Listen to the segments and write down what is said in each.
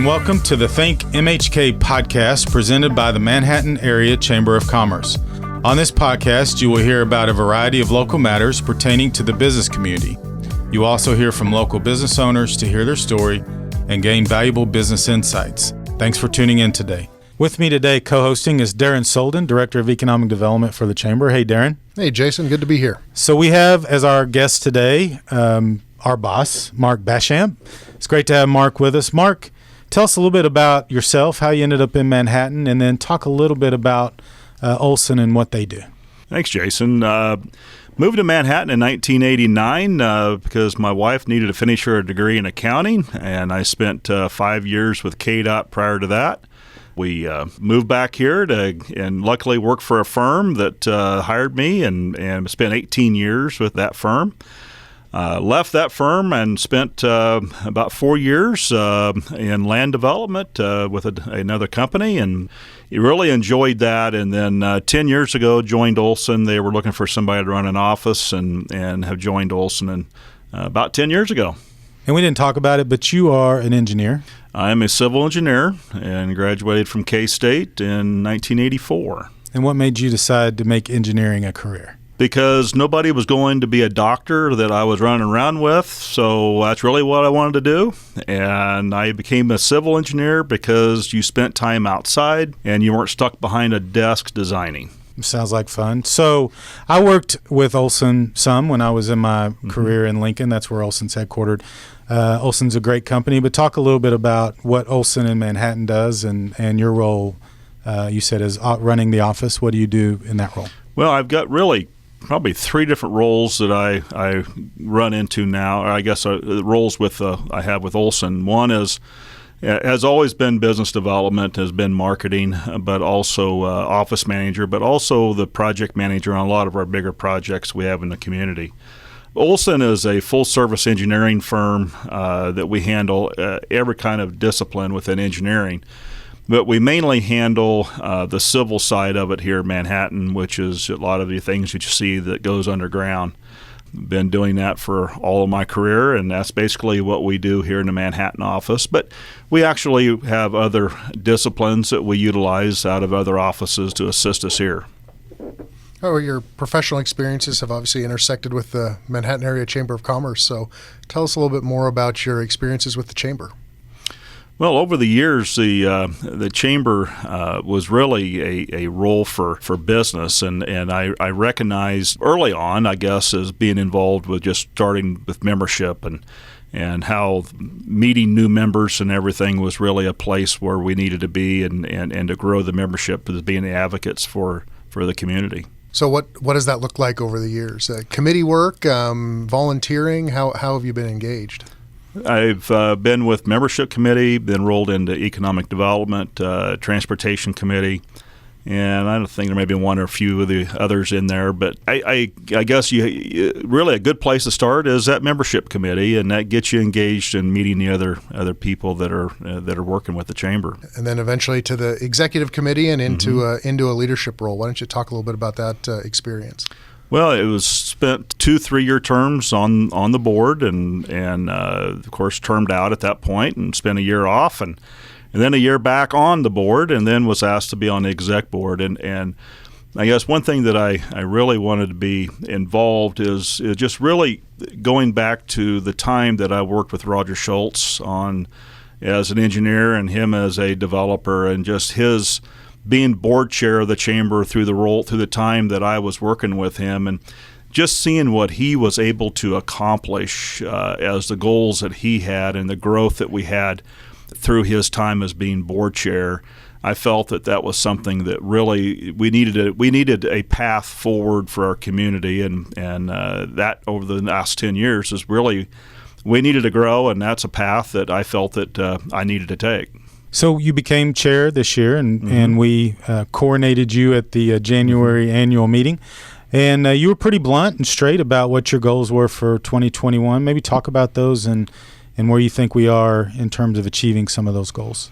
and welcome to the ThinkMHK podcast presented by the Manhattan Area Chamber of Commerce. On this podcast, you will hear about a variety of local matters pertaining to the business community. You also hear from local business owners to hear their story and gain valuable business insights. Thanks for tuning in today. With me today, co-hosting is Darren Solden, Director of Economic Development for the Chamber. Hey, Darren. Hey, Jason. Good to be here. So we have as our guest today our boss, Mark Bachamp. It's great to have Mark with us. Mark, tell us a little bit about yourself, how you ended up in Manhattan, and then talk a little bit about Olson and what they do. Thanks, Jason. Moved to Manhattan in 1989 because my wife needed to finish her degree in accounting, and I spent 5 years with KDOT prior to that. We moved back here and luckily worked for a firm that hired me and spent 18 years with that firm. Left that firm and spent about 4 years in land development with another company, and really enjoyed that. And then 10 years ago, joined Olson. They were looking for somebody to run an office, and have joined Olson about 10 years ago. And we didn't talk about it, but you are an engineer. I'm a civil engineer and graduated from K-State in 1984. And what made you decide to make engineering a career? Because nobody was going to be a doctor that I was running around with, so that's really what I wanted to do. And I became a civil engineer because you spent time outside and you weren't stuck behind a desk designing. Sounds like fun. So I worked with Olson some when I was in my career in Lincoln. That's where Olson's headquartered. Olson's a great company, but talk a little bit about what Olson in Manhattan does and your role, you said, is running the office. What do you do in that role? Well, I've got really probably three different roles that I run into now, or I guess the roles I have with Olson. One has always been business development, has been marketing, but also office manager, but also the project manager on a lot of our bigger projects we have in the community. Olson is a full-service engineering firm that we handle every kind of discipline within engineering. But we mainly handle the civil side of it here in Manhattan, which is a lot of the things that you see that goes underground. Been doing that for all of my career, and that's basically what we do here in the Manhattan office. But we actually have other disciplines that we utilize out of other offices to assist us here. Oh, your professional experiences have obviously intersected with the Manhattan Area Chamber of Commerce. So tell us a little bit more about your experiences with the Chamber. Well, over the years, the Chamber was really a role for business, and I recognized early on, I guess, as being involved with just starting with membership and how meeting new members and everything was really a place where we needed to be and to grow the membership as being the advocates for the community. So what does that look like over the years? Committee work, volunteering, how have you been engaged? I've been with membership committee, been rolled into economic development, transportation committee, and I don't think there may be one or a few of the others in there. But I guess you really a good place to start is that membership committee, and that gets you engaged in meeting the other people that are working with the chamber. And then eventually to the executive committee and into a leadership role. Why don't you talk a little bit about that experience? Well, it was spent 2-3 year terms on the board, and of course termed out at that point, and spent a year off, and then a year back on the board, and then was asked to be on the exec board. And I guess one thing that I really wanted to be involved is just really going back to the time that I worked with Roger Schultz as an engineer and him as a developer, and just his being board chair of the chamber through the time that I was working with him, and just seeing what he was able to accomplish as the goals that he had and the growth that we had through his time as being board chair. I felt that was something that really we needed a path forward for our community, and that over the last 10 years is really we needed to grow, and that's a path that I felt that I needed to take. So you became chair this year, and we coronated you at the January annual meeting. And you were pretty blunt and straight about what your goals were for 2021. Maybe talk about those and where you think we are in terms of achieving some of those goals.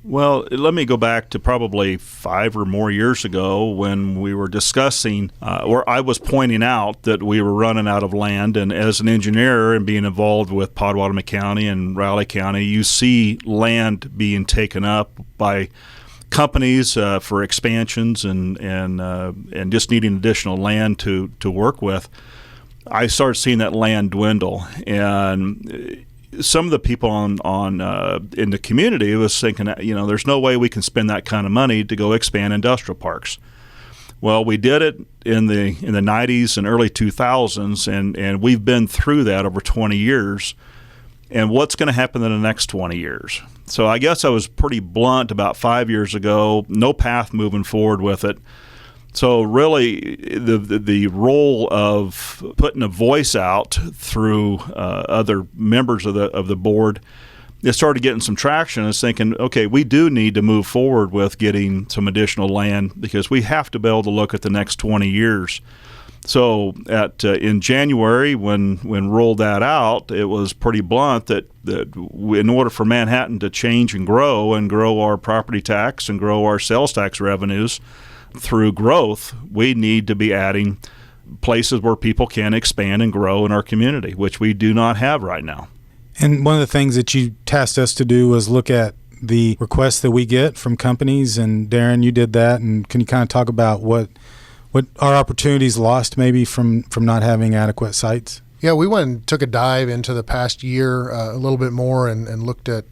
Well, let me go back to probably 5 or more years ago when we were discussing, or I was pointing out that we were running out of land. And as an engineer and being involved with Pottawatomie County and Raleigh County, you see land being taken up by companies for expansions and just needing additional land to work with. I started seeing that land dwindle, and some of the people in the community was thinking, there's no way we can spend that kind of money to go expand industrial parks. Well, we did it in the 90s and early 2000s, and we've been through that over 20 years. And what's going to happen in the next 20 years? So I guess I was pretty blunt about 5 years ago. No path moving forward with it. So really, the role of putting a voice out through other members of the board, it started getting some traction. I was thinking, okay, we do need to move forward with getting some additional land because we have to be able to look at the next 20 years. So in January, when rolled that out, it was pretty blunt that in order for Manhattan to change and grow our property tax and grow our sales tax revenues through growth, we need to be adding places where people can expand and grow in our community, which we do not have right now. And one of the things that you tasked us to do was look at the requests that we get from companies. And Darren, you did that. And can you kind of talk about what our opportunities lost maybe from not having adequate sites? Yeah, we went and took a dive into the past year a little bit more and looked at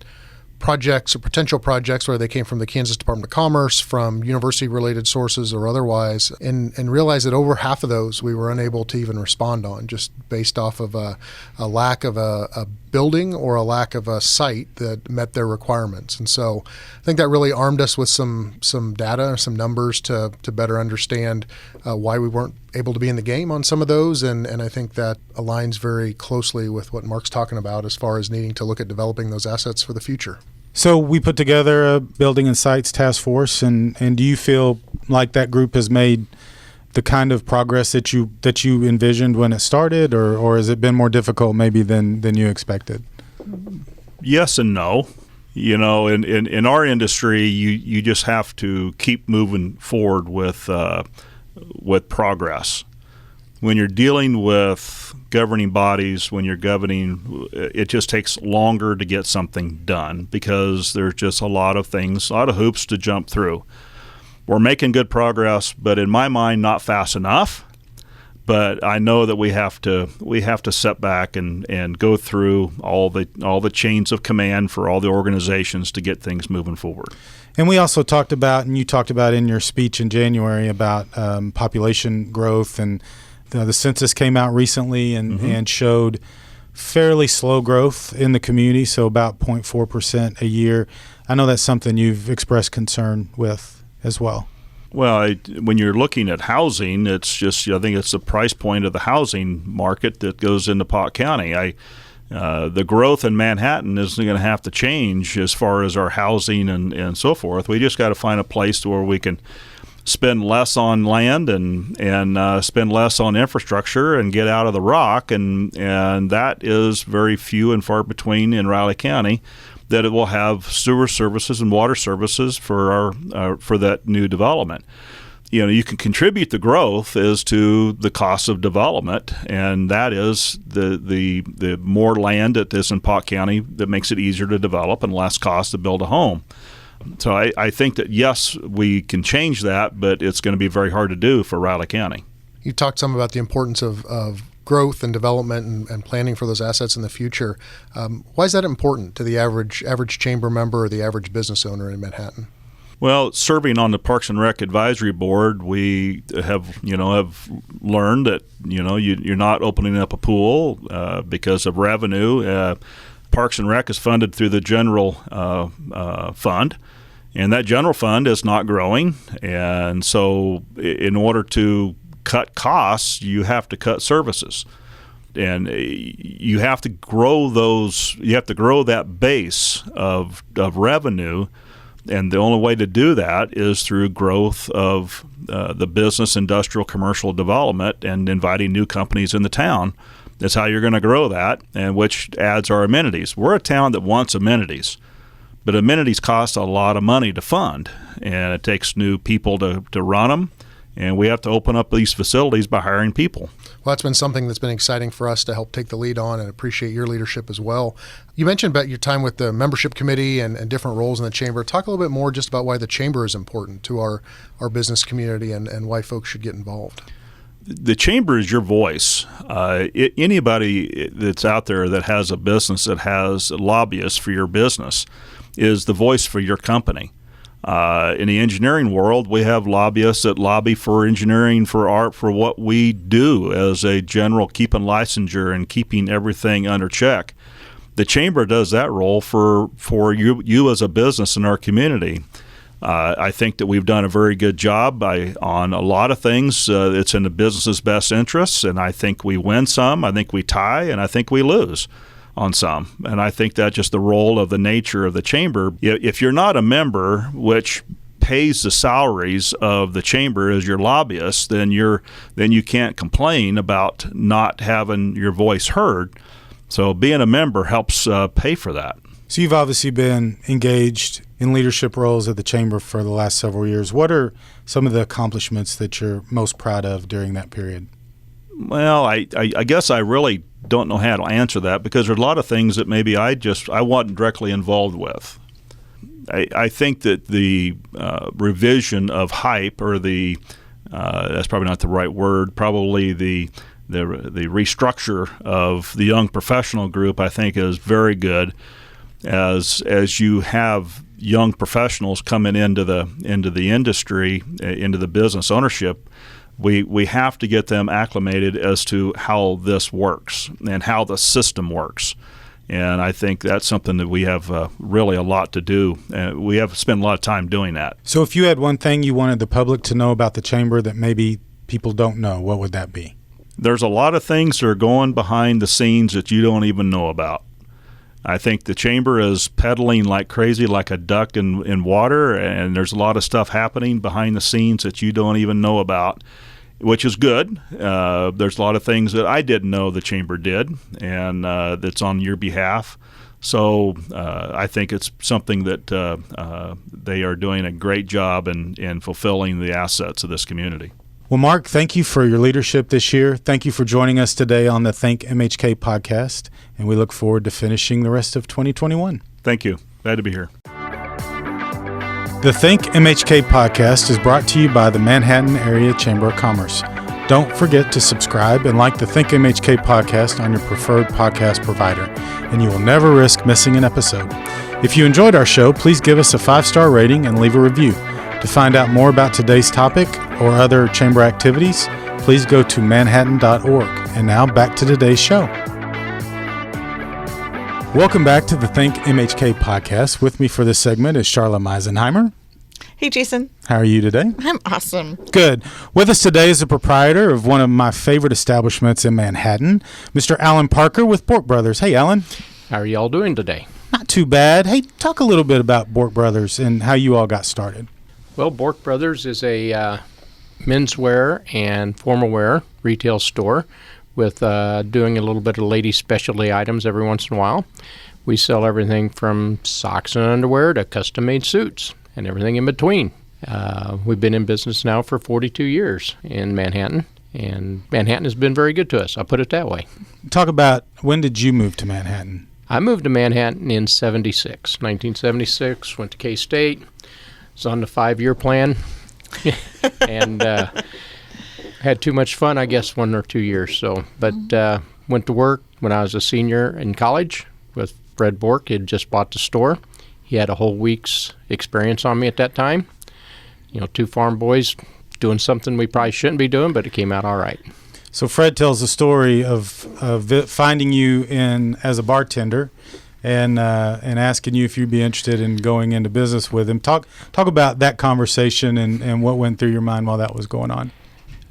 projects or potential projects, whether they came from the Kansas Department of Commerce, from university-related sources or otherwise, and realized that over half of those we were unable to even respond on, just based off of a lack of a building or a lack of a site that met their requirements. And so I think that really armed us with some data, some numbers to better understand why we weren't able to be in the game on some of those. And I think that aligns very closely with what Mark's talking about as far as needing to look at developing those assets for the future. So we put together a building and sites task force, and do you feel like that group has made the kind of progress that you envisioned when it started, or has it been more difficult maybe than you expected? Yes and no. In our industry, you just have to keep moving forward with progress. When you're dealing with governing bodies, it just takes longer to get something done because there's just a lot of hoops to jump through. We're making good progress, but in my mind, not fast enough. But I know that we have to step back and go through all the chains of command for all the organizations to get things moving forward. And we also talked about, and you talked about in your speech in January about population growth, and the census came out recently and showed fairly slow growth in the community, so about 0.4% a year. I know that's something you've expressed concern with as well. Well, when you're looking at housing, it's just, I think it's the price point of the housing market that goes into Pot County. The growth in Manhattan isn't going to have to change as far as our housing and so forth. We just got to find a place where we can spend less on land and spend less on infrastructure and get out of the rock, and that is very few and far between in Raleigh County, that it will have sewer services and water services for that new development. You can contribute the growth as to the cost of development, and that is the more land that is in Pot County that makes it easier to develop and less cost to build a home. So I think that, yes, we can change that, but it's going to be very hard to do for Raleigh County. You talked some about the importance of growth and development and planning for those assets in the future. Why is that important to the average chamber member or the average business owner in Manhattan? Well, serving on the Parks and Rec Advisory Board, we have learned that you're not opening up a pool because of revenue. Parks and Rec is funded through the general fund, and that general fund is not growing. And so, in order to cut costs, you have to cut services, and you have to grow those. You have to grow that base of revenue. And the only way to do that is through growth of the business, industrial, commercial development, and inviting new companies in the town. That's how you're going to grow that, and which adds our amenities. We're a town that wants amenities. But amenities cost a lot of money to fund, and it takes new people to run them, and we have to open up these facilities by hiring people. Well, that's been something that's been exciting for us to help take the lead on, and appreciate your leadership as well. You mentioned about your time with the membership committee and different roles in the chamber. Talk a little bit more just about why the chamber is important to our business community and why folks should get involved. The chamber is your voice. Anybody that's out there that has a business that has lobbyists for your business is the voice for your company. In the engineering world, we have lobbyists that lobby for engineering, for art, for what we do as a general keeping licensure and keeping everything under check. The chamber does that role for you as a business in our community. I think that we've done a very good job on a lot of things. It's in the business's best interests, and I think we win some, I think we tie, and I think we lose on some. And I think that's just the role of the nature of the chamber. If you're not a member, which pays the salaries of the chamber as your lobbyist, then you can't complain about not having your voice heard. So being a member helps pay for that. So you've obviously been engaged in leadership roles at the chamber for the last several years. What are some of the accomplishments that you're most proud of during that period? Well, I guess I really don't know how to answer that, because there's a lot of things that maybe I wasn't directly involved with. I think that the revision of hype, or that's probably not the right word, probably the restructure of the young professional group, I think is very good. As you have young professionals coming into the industry, into the business ownership, we have to get them acclimated as to how this works and how the system works. And I think that's something that we have really a lot to do. We have spent a lot of time doing that. So if you had one thing you wanted the public to know about the chamber that maybe people don't know, what would that be? There's a lot of things that are going behind the scenes that you don't even know about. I think the chamber is pedaling like crazy, like a duck in water, and there's a lot of stuff happening behind the scenes that you don't even know about, which is good. There's a lot of things that I didn't know the chamber did, and that's on your behalf. So I think it's something that they are doing a great job in fulfilling the assets of this community. Well, Mark, thank you for your leadership this year. Thank you for joining us today on the ThinkMHK podcast, and we look forward to finishing the rest of 2021. Thank you. Glad to be here. The ThinkMHK podcast is brought to you by the Manhattan Area Chamber of Commerce. Don't forget to subscribe and like the ThinkMHK podcast on your preferred podcast provider, and you will never risk missing an episode. If you enjoyed our show, please give us a 5-star rating and leave a review. To find out more about today's topic or other chamber activities, please go to manhattan.org. And now back to today's show. Welcome back to the ThinkMHK podcast. With me for this segment is Charla Meisenheimer. Hey, Jason. How are you today? I'm awesome. Good. With us today is the proprietor of one of my favorite establishments in Manhattan, Mr. Alan Parker with Borck Brothers. Hey, Alan. How are y'all doing today? Not too bad. Hey, talk a little bit about Borck Brothers and how you all got started. Well, Borck Brothers is a menswear and formal wear retail store with doing a little bit of ladies' specialty items every once in a while. We sell everything from socks and underwear to custom-made suits and everything in between. We've been in business now for 42 years in Manhattan, and Manhattan has been very good to us. I'll put it that way. Talk about, when did you move to Manhattan? I moved to Manhattan in 1976, went to K-State. Was on the 5-year plan, and had too much fun, I guess, 1 or 2 years. But went to work when I was a senior in college with Fred Borck. He had just bought the store. He had a whole week's experience on me at that time. You know, 2 farm boys doing something we probably shouldn't be doing, but it came out all right. So Fred tells the story of finding you in as a bartender and asking you if you'd be interested in going into business with him. Talk about that conversation and what went through your mind while that was going on.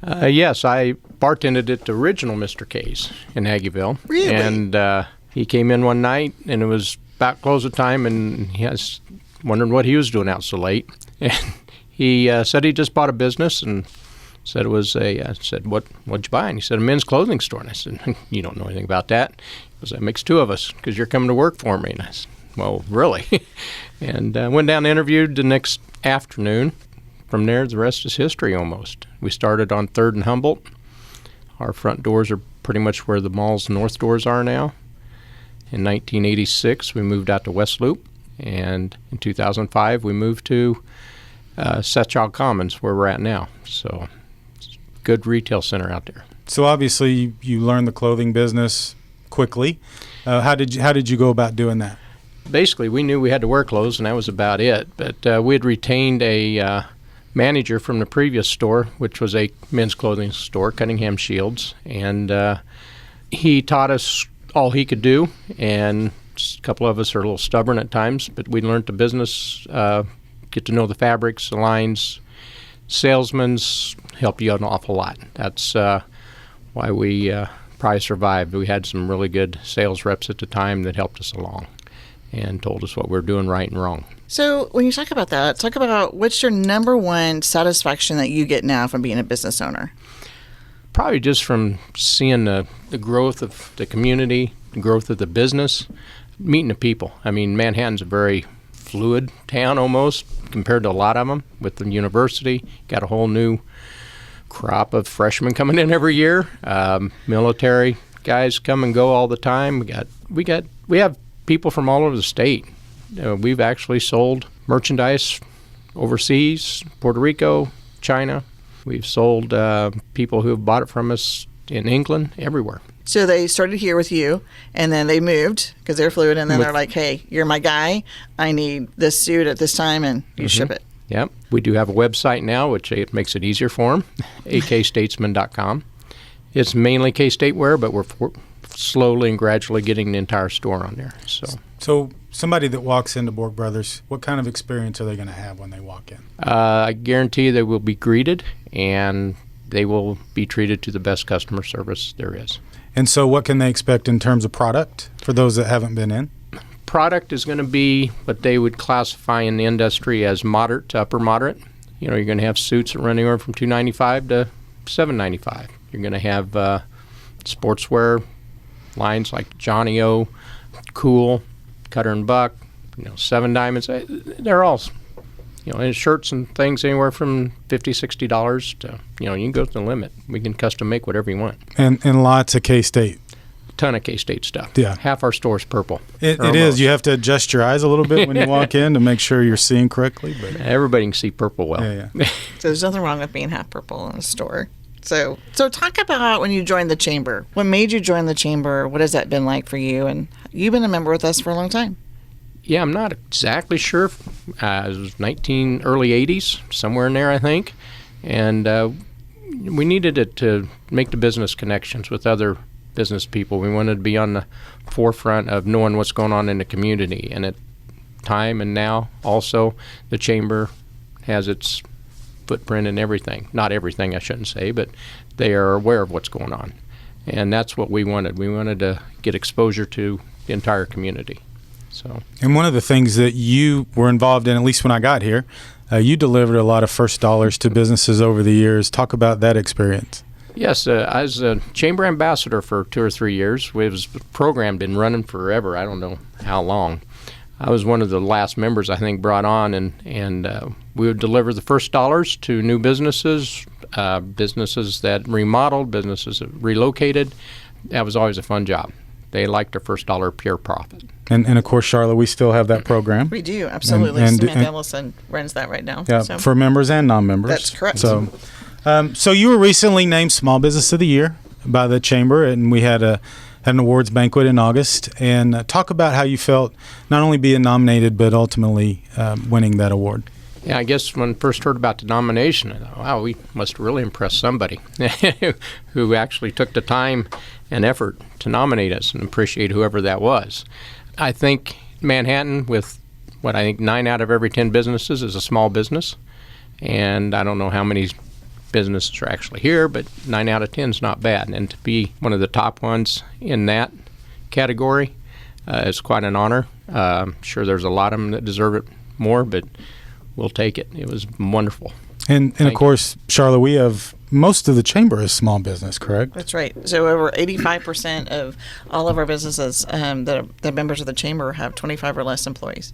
Yes, I bartended at the original Mr. K's in Aggieville. Really? And he came in one night, and it was about close of time, and he was wondering what he was doing out so late. And he said he just bought a business and said it was I said, what'd you buy? And he said, a men's clothing store. And I said, you don't know anything about that. He goes, that makes 2 of us because you're coming to work for me. And I said, well, really? And went down and interviewed the next afternoon. From there, the rest is history almost. We started on 3rd and Humboldt. Our front doors are pretty much where the mall's north doors are now. In 1986, we moved out to West Loop, and in 2005, we moved to Setchild Commons, where we're at now. So, it's a good retail center out there. So obviously, you learned the clothing business quickly. How did you go about doing that? Basically, we knew we had to wear clothes, and that was about it. But we had retained a manager from the previous store, which was a men's clothing store, Cunningham Shields, and he taught us all he could do, and a couple of us are a little stubborn at times, but we learned the business, get to know the fabrics, the lines. Salesmen's helped you out an awful lot. That's why we probably survived. We had some really good sales reps at the time that helped us along and told us what we're doing right and wrong. So when you talk about that, talk about what's your number one satisfaction that you get now from being a business owner? Probably just from seeing the growth of the community, the growth of the business, meeting the people. I mean, Manhattan's a very fluid town almost compared to a lot of them. With the university, got a whole new crop of freshmen coming in every year. Military guys come and go all the time. We have people from all over the state. We've actually sold merchandise overseas, Puerto Rico, China. We've sold people who have bought it from us in England, everywhere. So they started here with you, and then they moved because they're fluid, and then they're like, hey, you're my guy. I need this suit at this time, and you ship it. Yep. We do have a website now, which it makes it easier for them, akstatesman.com. It's mainly K-State wear, but we're slowly and gradually getting the entire store on there. So somebody that walks into Borck Brothers, what kind of experience are they going to have when they walk in? I guarantee they will be greeted, and they will be treated to the best customer service there is. And so what can they expect in terms of product for those that haven't been in? Product is going to be what they would classify in the industry as moderate to upper moderate. You know, you're going to have suits that run anywhere from $295 to $795. You're going to have sportswear lines like Johnny O, Cool, Cutter and Buck, Seven Diamonds. They're all, and shirts and things anywhere from $50, $60 to, you can go to the limit. We can custom make whatever you want. And lots of K-State. Ton of K-State stuff. Yeah. Half our store is purple. It is. You have to adjust your eyes a little bit when you walk in to make sure you're seeing correctly. But everybody can see purple well. Yeah. So there's nothing wrong with being half purple in a store. So talk about when you joined the Chamber. What made you join the Chamber? What has that been like for you? And you've been a member with us for a long time. Yeah, I'm not exactly sure. It was early 80s, somewhere in there, I think. And we needed it to make the business connections with other business people. We wanted to be on the forefront of knowing what's going on in the community. And at time and now, also, the Chamber has its footprint in everything. Not everything, I shouldn't say, but they are aware of what's going on. And that's what we wanted. We wanted to get exposure to the entire community. And one of the things that you were involved in, at least when I got here, you delivered a lot of first dollars to businesses over the years. Talk about that experience. Yes, I was a chamber ambassador for 2 or 3 years. The program been running forever. I don't know how long. I was one of the last members, I think, brought on, and we would deliver the first dollars to new businesses, businesses that remodeled, businesses that relocated. That was always a fun job. They liked their first dollar pure profit. And of course, Charlotte, we still have that program. We do, absolutely. Samantha Ellison runs that right now. Yeah, for members and non-members. That's correct. So you were recently named Small Business of the Year by the Chamber, and we had an awards banquet in August. And talk about how you felt not only being nominated, but ultimately winning that award. Yeah, I guess when I first heard about the nomination, I thought, wow, we must really impress somebody who actually took the time and effort to nominate us, and appreciate whoever that was. I think Manhattan, with what I think 9 out of every 10 businesses, is a small business. And I don't know how many businesses are actually here, but 9 out of 10 is not bad. And to be one of the top ones in that category is quite an honor. I'm sure there's a lot of them that deserve it more, but we'll take it. It was wonderful. And of course, Charlotte, we have most of the chamber is small business, correct? That's right. So over 85% of all of our businesses that are members of the chamber have 25 or less employees.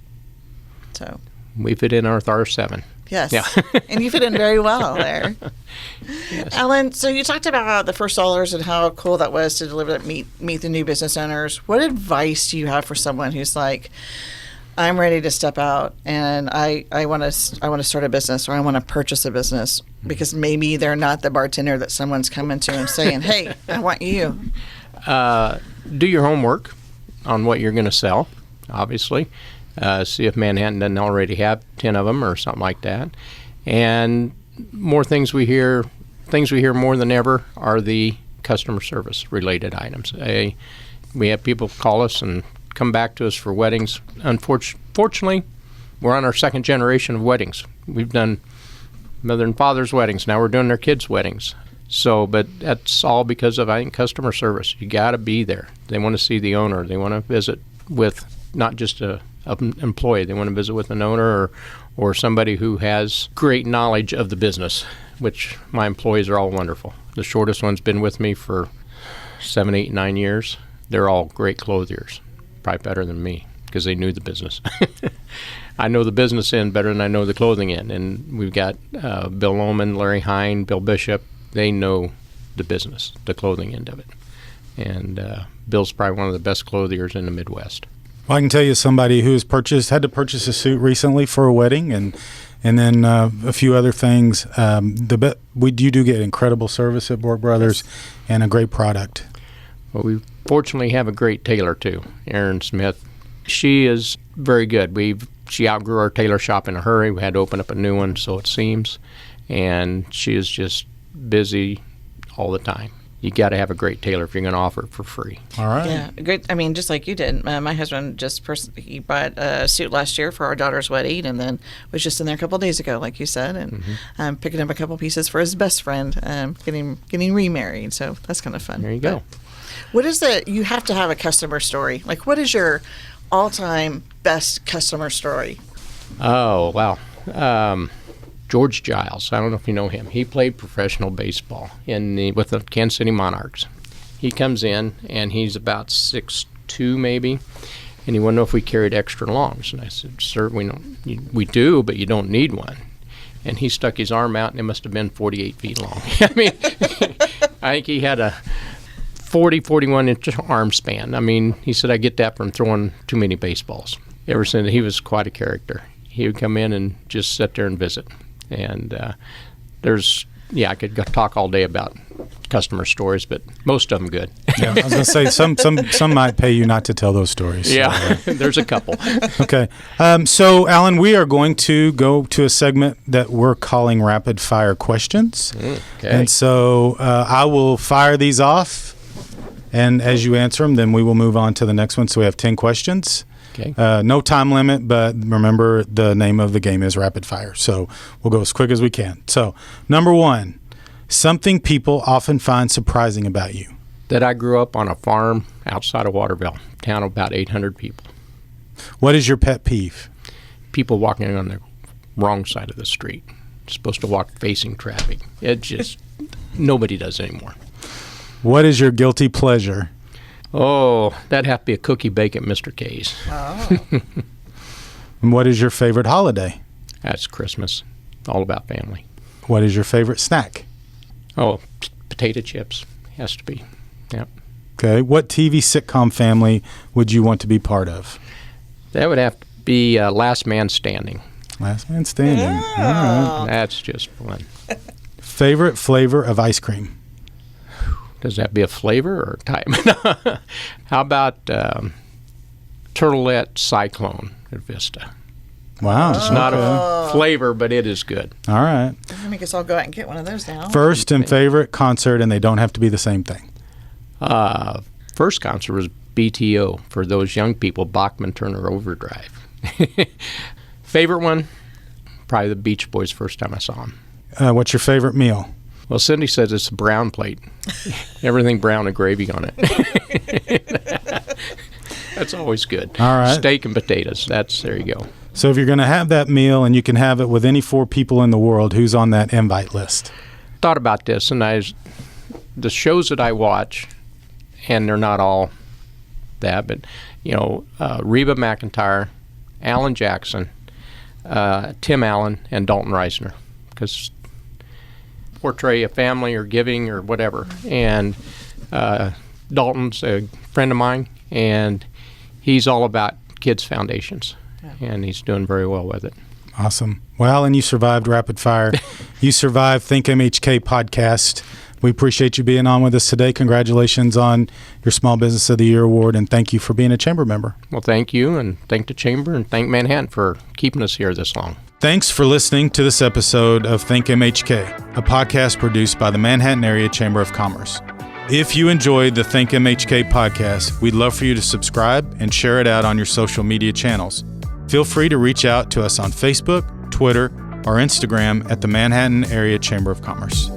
So We fit in with our 7. yes, Yeah. and you fit in very well there. Yes. Alan, so you talked about the first dollars and how cool that was to deliver that meet the new business owners. What advice do you have for someone who's like, I'm ready to step out and I want to start a business, or I want to purchase a business, because maybe they're not the bartender that someone's coming to and saying, hey, I want you. Do your homework on what you're going to sell, obviously. See if Manhattan doesn't already have 10 of them or something like that. And more things we hear more than ever are the customer service related items. We have people call us and come back to us for weddings. Unfortunately, we're on our second generation of weddings. We've done mother and father's weddings. Now we're doing their kids' weddings. So, but that's all because of, I think, customer service. You got to be there. They want to see the owner. They want to visit with not just an employee. They want to visit with an owner or somebody who has great knowledge of the business, which my employees are all wonderful. The shortest one's been with me for 7, 8, 9 years. They're all great clothiers, probably better than me because they knew the business. I know the business end better than I know the clothing end. And we've got Bill Lohman, Larry Hine, Bill Bishop. They know the business, the clothing end of it. And Bill's probably one of the best clothiers in the Midwest. Well, I can tell you somebody who's had to purchase a suit recently for a wedding, and then a few other things. You do get incredible service at Borck Brothers and a great product. Well, we fortunately have a great tailor too, Erin Smith. She is very good. She outgrew our tailor shop in a hurry. We had to open up a new one, so it seems, and she is just busy all the time. You got to have a great tailor if you're going to offer it for free. All right. Yeah, great. I mean, just like you did. My husband he bought a suit last year for our daughter's wedding, and then was just in there a couple of days ago, like you said, and picking up a couple pieces for his best friend, getting remarried. So that's kind of fun. There you go. What is you have to have a customer story. Like, what is your all-time best customer story? Oh, wow. George Giles. I don't know if you know him. He played professional baseball with the Kansas City Monarchs. He comes in, and he's about 6'2", maybe, and he wanted to know if we carried extra longs. And I said, sir, we do, but you don't need one. And he stuck his arm out, and it must have been 48 feet long. I mean, I think he had a 41-inch arm span. I mean, he said, I get that from throwing too many baseballs. Ever since, he was quite a character. He would come in and just sit there and visit. And I could talk all day about customer stories, but most of them good. Yeah, I was going to say some might pay you not to tell those stories. Yeah, there's a couple. Okay. So, Alan, we are going to go to a segment that we're calling Rapid Fire Questions. Okay. And so I will fire these off, and as you answer them, then we will move on to the next one. So we have 10 questions. Okay. No time limit, but remember the name of the game is Rapid Fire. So we'll go as quick as we can. So, number 1, something people often find surprising about you. That I grew up on a farm outside of Waterville, town of about 800 people. What is your pet peeve? People walking on the wrong side of the street. Supposed to walk facing traffic. It just, nobody does anymore. What is your guilty pleasure? Oh, that'd have to be a cookie bake at Mr. K's. Oh. And what is your favorite holiday? That's Christmas. All about family. What is your favorite snack? Oh, potato chips. Has to be. Yep. Okay. What TV sitcom family would you want to be part of? That would have to be Last Man Standing. Last Man Standing. Yeah. All right. That's just fun. Favorite flavor of ice cream? Does that be a flavor or a type? How about Turtlet Cyclone at Vista? Wow. It's not a flavor, but it is good. All right. I make us all go out and get one of those now. First and favorite concert, and they don't have to be the same thing. First concert was BTO for those young people, Bachman Turner Overdrive. Favorite one? Probably the Beach Boys first time I saw them. What's your favorite meal? Well, Cindy says it's a brown plate. Everything brown and gravy on it. That's always good. All right. Steak and potatoes. There you go. So if you're going to have that meal and you can have it with any 4 people in the world, who's on that invite list? thought about this, and the shows that I watch, and they're not all that, but Reba McEntire, Alan Jackson, Tim Allen, and Dalton Reisner, because portray a family or giving or whatever. And Dalton's a friend of mine, and he's all about kids foundations, and he's doing very well with it. Awesome. Well, and you survived rapid fire. You survived ThinkMHK podcast. We appreciate you being on with us today. Congratulations on your Small Business of the Year award, and thank you for being a Chamber member. Well, thank you, and thank the Chamber, and thank Manhattan for keeping us here this long. Thanks for listening to this episode of ThinkMHK, a podcast produced by the Manhattan Area Chamber of Commerce. If you enjoyed the ThinkMHK podcast, we'd love for you to subscribe and share it out on your social media channels. Feel free to reach out to us on Facebook, Twitter, or Instagram at the Manhattan Area Chamber of Commerce.